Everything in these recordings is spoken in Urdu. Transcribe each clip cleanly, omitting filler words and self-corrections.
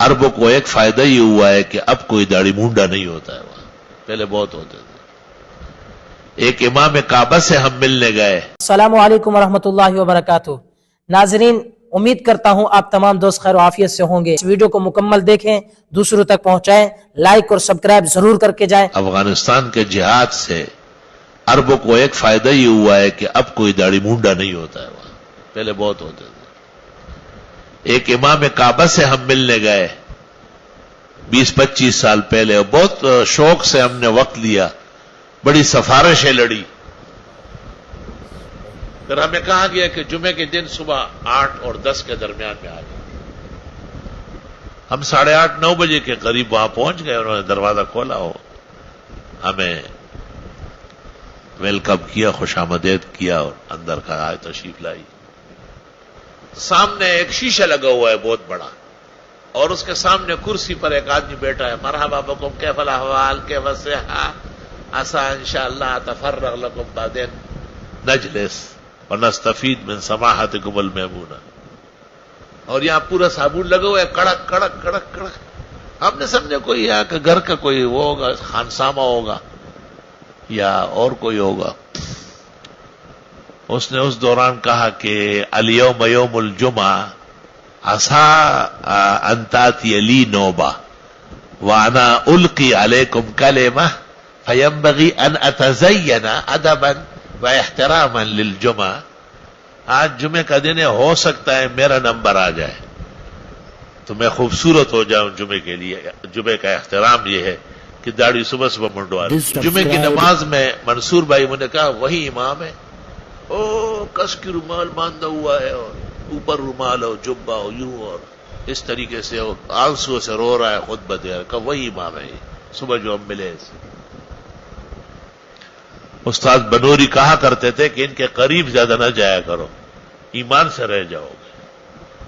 عربوں کو ایک فائدہ یہ ہوا ہے کہ اب کوئی داڑھی مونڈا نہیں ہوتا ہے وہاں، پہلے بہت ہوتے تھے۔ ایک امام کعبہ سے ہم ملنے گئے۔ السلام علیکم ورحمۃ اللہ وبرکاتہ۔ ناظرین، امید کرتا ہوں آپ تمام دوست خیر و عافیت سے ہوں گے۔ اس ویڈیو کو مکمل دیکھیں، دوسروں تک پہنچائیں، لائک اور سبسکرائب ضرور کر کے جائیں۔ افغانستان کے جہاد سے عربوں کو ایک فائدہ یہ ہوا ہے کہ اب کوئی داڑھی مونڈا نہیں ہوتا ہے وہاں، پہلے بہت ہوتے تھے۔ ایک امام کعبہ سے ہم ملنے گئے 20-25 سال پہلے، اور بہت شوق سے ہم نے وقت لیا، بڑی سفارشیں لڑی۔ پھر ہمیں کہا گیا کہ جمعے کے دن صبح 8 اور 10 کے درمیان میں آ جائیں۔ ہم 8:30-9 بجے کے قریب وہاں پہنچ گئے۔ انہوں نے دروازہ کھولا، ہو ہمیں ویلکم کیا، خوش آمدید کیا، اور اندر کہا تشریف لائی۔ سامنے ایک شیشہ لگا ہوا ہے بہت بڑا، اور اس کے سامنے کرسی پر ایک آدمی بیٹھا ہے۔ مرحبا بکم، کیف الاحوال، کیف الصحہ، عسى انشاءاللہ اتفرغ لکم بعدين نجلس ونستفید من سماحتکم المیمونہ۔ اور یہاں پورا صابن لگا ہوا ہے، کڑک کڑک کڑک کڑک۔ ہم نے سمجھا کوئی یہاں کا گھر کا کوئی وہ ہوگا، خانسامہ ہوگا یا اور کوئی ہوگا۔ اس نے اس دوران کہا کہ الیوم یوم الجمعہ عسى ان تأتی لی نوبہ وانا القی علیکم کلمہ فینبغی ان اتزین ادبا واحتراما للجمعہ۔ آج جمعے کا دن ہے، ہو سکتا ہے میرا نمبر آ جائے تو میں خوبصورت ہو جاؤں جمعے کے لیے۔ جمعے کا احترام یہ ہے کہ داڑھی صبح صبح منڈوا لیں۔ جمعے کی نماز میں منصور بھائی نے کہا وہی امام ہے، او کس کی رومال باندھا ہوا ہے، اور اوپر رومال ہو، جبہ ہو، یوں، اور اس طریقے سے آنسو سے رو رہا ہے خطبہ دے رہا ہے۔ کہا وہی امام ہے صبح جو ہم ملے۔ استاد بنوری کہا کرتے تھے کہ ان کے قریب زیادہ نہ جایا کرو، ایمان سے رہ جاؤ گے،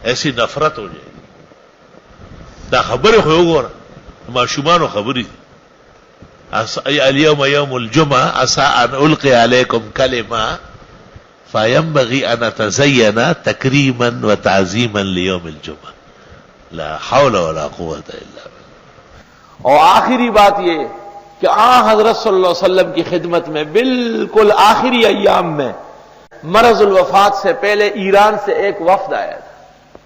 ایسی نفرت ہو جائے گی۔ تا خبر ہوگا معشومان و خبری الیوم یوم الجمعہ عسى ان القی علیکم کلمہ فینبغی ان اتزین تکریما وتعظیما لیوم الجمعہ۔ لا حول ولا قوت الا باللہ۔ اور آخری بات یہ کہ حضرت صلی اللہ علیہ وسلم کی خدمت میں بالکل آخری ایام میں مرض الوفات سے پہلے ایران سے ایک وفد آیا تھا،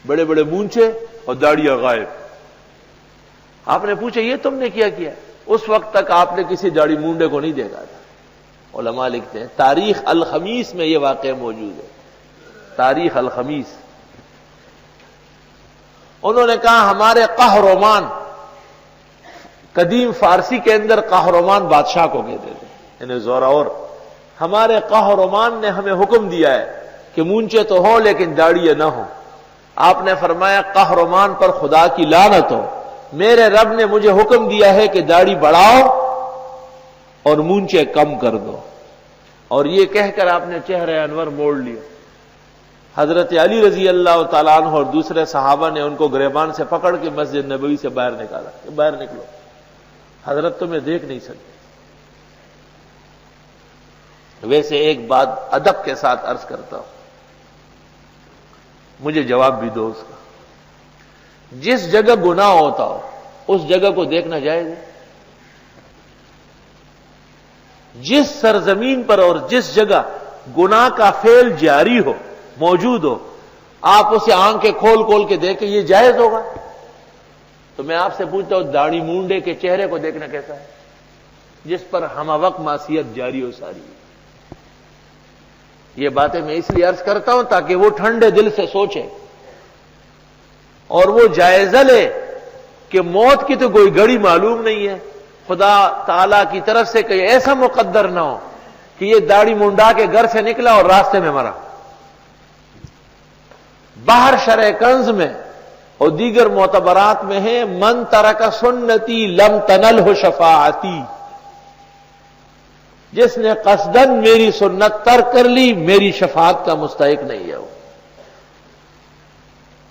بڑے بڑے مونچھے اور داڑیاں غائب۔ آپ نے پوچھا یہ تم نے کیا کیا؟ اس وقت تک آپ نے کسی داڑھی مونڈے کو نہیں دیکھا تھا۔ علماء لکھتے ہیں تاریخ الخمیس میں یہ واقعہ موجود ہے، تاریخ الخمیس۔ انہوں نے کہا ہمارے قہرمان، قدیم فارسی کے اندر قہرمان بادشاہ کو کہتے تھے، انہیں زوراور، ہمارے قہرمان نے ہمیں حکم دیا ہے کہ مونچے تو ہو لیکن داڑھی نہ ہو۔ آپ نے فرمایا قہرمان پر خدا کی لعنت ہو، میرے رب نے مجھے حکم دیا ہے کہ داڑھی بڑھاؤ اور مونچے کم کر دو۔ اور یہ کہہ کر آپ نے چہرہ انور موڑ لیا۔ حضرت علی رضی اللہ تعالیٰ عنہ اور دوسرے صحابہ نے ان کو گریبان سے پکڑ کے مسجد نبوی سے باہر نکالا کہ باہر نکلو، حضرت تمہیں دیکھ نہیں سکتے۔ ویسے ایک بات ادب کے ساتھ عرض کرتا ہوں، مجھے جواب بھی دو اس کا۔ جس جگہ گناہ ہوتا ہو اس جگہ کو دیکھنا جائز ہے؟ جس سرزمین پر اور جس جگہ گناہ کا فعل جاری ہو، موجود ہو، آپ اسے آنکھیں کھول کھول کے دیکھیں، یہ جائز ہوگا؟ تو میں آپ سے پوچھتا ہوں داڑھی مونڈے کے چہرے کو دیکھنا کیسا ہے جس پر ہم وقت معصیت جاری ہو ساری؟ یہ باتیں میں اس لیے عرض کرتا ہوں تاکہ وہ ٹھنڈے دل سے سوچے اور وہ جائزہ لے کہ موت کی تو کوئی گھڑی معلوم نہیں ہے، خدا تعالی کی طرف سے کہیں ایسا مقدر نہ ہو کہ یہ داڑھی منڈا کے گھر سے نکلا اور راستے میں مرا۔ باہر شرح کنز میں اور دیگر معتبرات میں ہے من ترک سنتی لم تنلہ شفاعتی، جس نے قصدن میری سنت ترک کر لی میری شفاعت کا مستحق نہیں ہے، وہ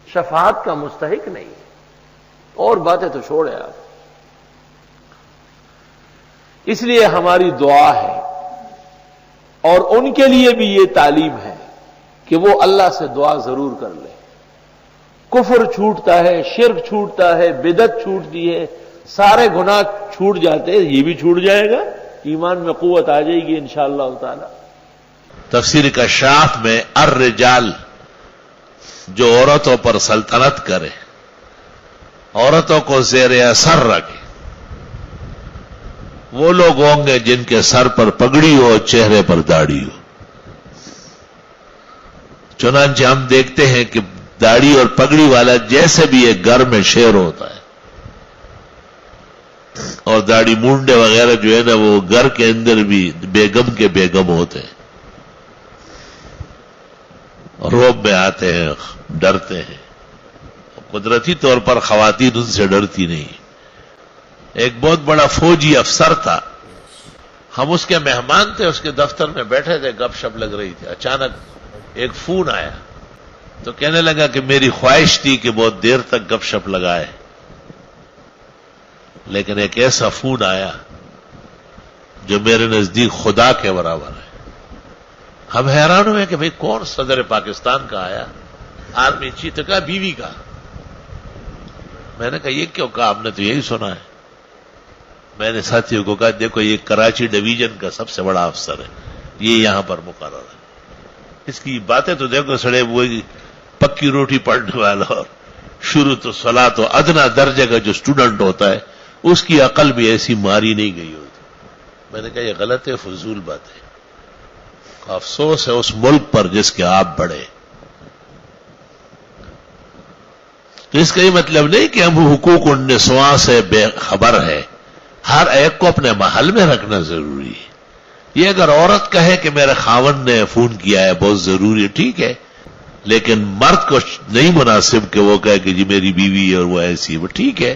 شفاعت کا مستحق نہیں ہے۔ اور باتیں تو چھوڑے آپ۔ اس لیے ہماری دعا ہے اور ان کے لیے بھی یہ تعلیم ہے کہ وہ اللہ سے دعا ضرور کر لیں کفر چھوٹتا ہے، شرک چھوٹتا ہے، بدعت چھوٹتی ہے، سارے گناہ چھوٹ جاتے ہیں، یہ بھی چھوٹ جائے گا، ایمان میں قوت آ جائے گی انشاءاللہ تعالی۔ تفسیر کشاف میں الرجال جو عورتوں پر سلطنت کرے، عورتوں کو زیر اثر رکھے، وہ لوگ ہوں گے جن کے سر پر پگڑی ہو، چہرے پر داڑھی ہو۔ چنانچہ ہم دیکھتے ہیں کہ داڑھی اور پگڑی والا جیسے بھی ایک گھر میں شیر ہوتا ہے، اور داڑھی مونڈے وغیرہ جو ہے نا وہ گھر کے اندر بھی بیگم کے بیگم ہوتے ہیں، روب میں آتے ہیں، ڈرتے ہیں۔ قدرتی طور پر خواتین ان سے ڈرتی نہیں۔ ایک بہت بڑا فوجی افسر تھا، ہم اس کے مہمان تھے، اس کے دفتر میں بیٹھے تھے، گپ شپ لگ رہی تھی، اچانک ایک فون آیا تو کہنے لگا کہ میری خواہش تھی کہ بہت دیر تک گپ شپ لگائے، لیکن ایک ایسا فون آیا جو میرے نزدیک خدا کے برابر ہے۔ ہم حیران ہوئے کہ بھئی کون صدر پاکستان کا آیا، آرمی چیف؟ تو کہا بیوی کا۔ میں نے کہا یہ کیوں کہا؟ آپ نے تو یہی سنا ہے۔ میں نے ساتھیوں کو کہا دیکھو یہ کراچی ڈویژن کا سب سے بڑا افسر ہے، یہ یہاں پر مقرر ہے، اس کی باتیں تو دیکھو، سڑے ہوئے پکی روٹی پڑھنے والا اور شروع تو صلاۃ و ادنا درجے کا جو اسٹوڈنٹ ہوتا ہے اس کی عقل بھی ایسی ماری نہیں گئی ہوتی۔ میں نے کہا یہ غلط ہے، فضول بات ہے۔ افسوس ہے اس ملک پر جس کے آپ بڑے۔ تو اس کا یہ مطلب نہیں کہ ہم حقوق النسواں سے بے خبر ہے، ہر ایک کو اپنے محل میں رکھنا ضروری ہے۔ یہ اگر عورت کہے کہ میرے خاوند نے فون کیا ہے بہت ضروری ہے، ٹھیک ہے، لیکن مرد کو نہیں مناسب کہ وہ کہے کہ جی میری بیوی ہے اور وہ ایسی ہے، وہ ٹھیک ہے،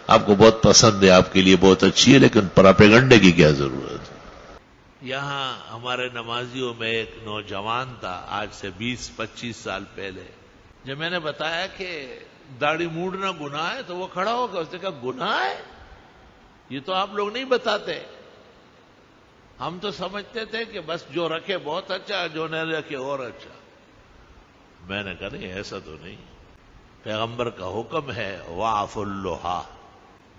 آپ کو بہت پسند ہے، آپ کے لیے بہت اچھی ہے، لیکن پراپیگنڈے کی کیا ضرورت ہے؟ یہاں ہمارے نمازیوں میں ایک نوجوان تھا، آج سے 20-25 سال پہلے، جب میں نے بتایا کہ داڑھی موڑنا گناہ ہے تو وہ کھڑا ہو گیا، اس نے کہا گناہ ہے؟ یہ تو آپ لوگ نہیں بتاتے، ہم تو سمجھتے تھے کہ بس جو رکھے بہت اچھا، جو نہیں رکھے اور اچھا۔ میں نے کہا نہیں، ایسا تو نہیں، پیغمبر کا حکم ہے وَاعْفُ اللُّحَىٰ،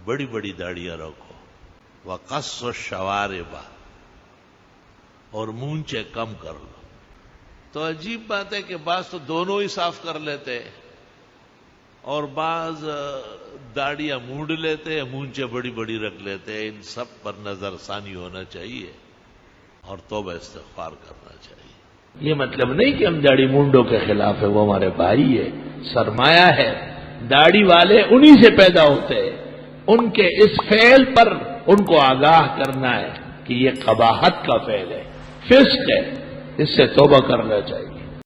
بڑی بڑی داڑیاں رکھو، وَقَصُّ الشَّوَارِبَ، اور مونچھے کم کر لو۔ تو عجیب بات ہے کہ بعض تو دونوں ہی صاف کر لیتے اور بعض داڑیاں مونڈ لیتے، مونچھے بڑی بڑی رکھ لیتے۔ ان سب پر نظر ثانی ہونا چاہیے اور توبہ استغفار کرنا چاہیے۔ یہ مطلب نہیں کہ ہم داڑھی مونڈوں کے خلاف ہے، وہ ہمارے بھائی ہے، سرمایہ ہے، داڑھی والے انہی سے پیدا ہوتے ہیں، ان کے اس فعل پر ان کو آگاہ کرنا ہے کہ یہ قباحت کا فعل ہے، فسق ہے، اس سے توبہ کرنا چاہیے۔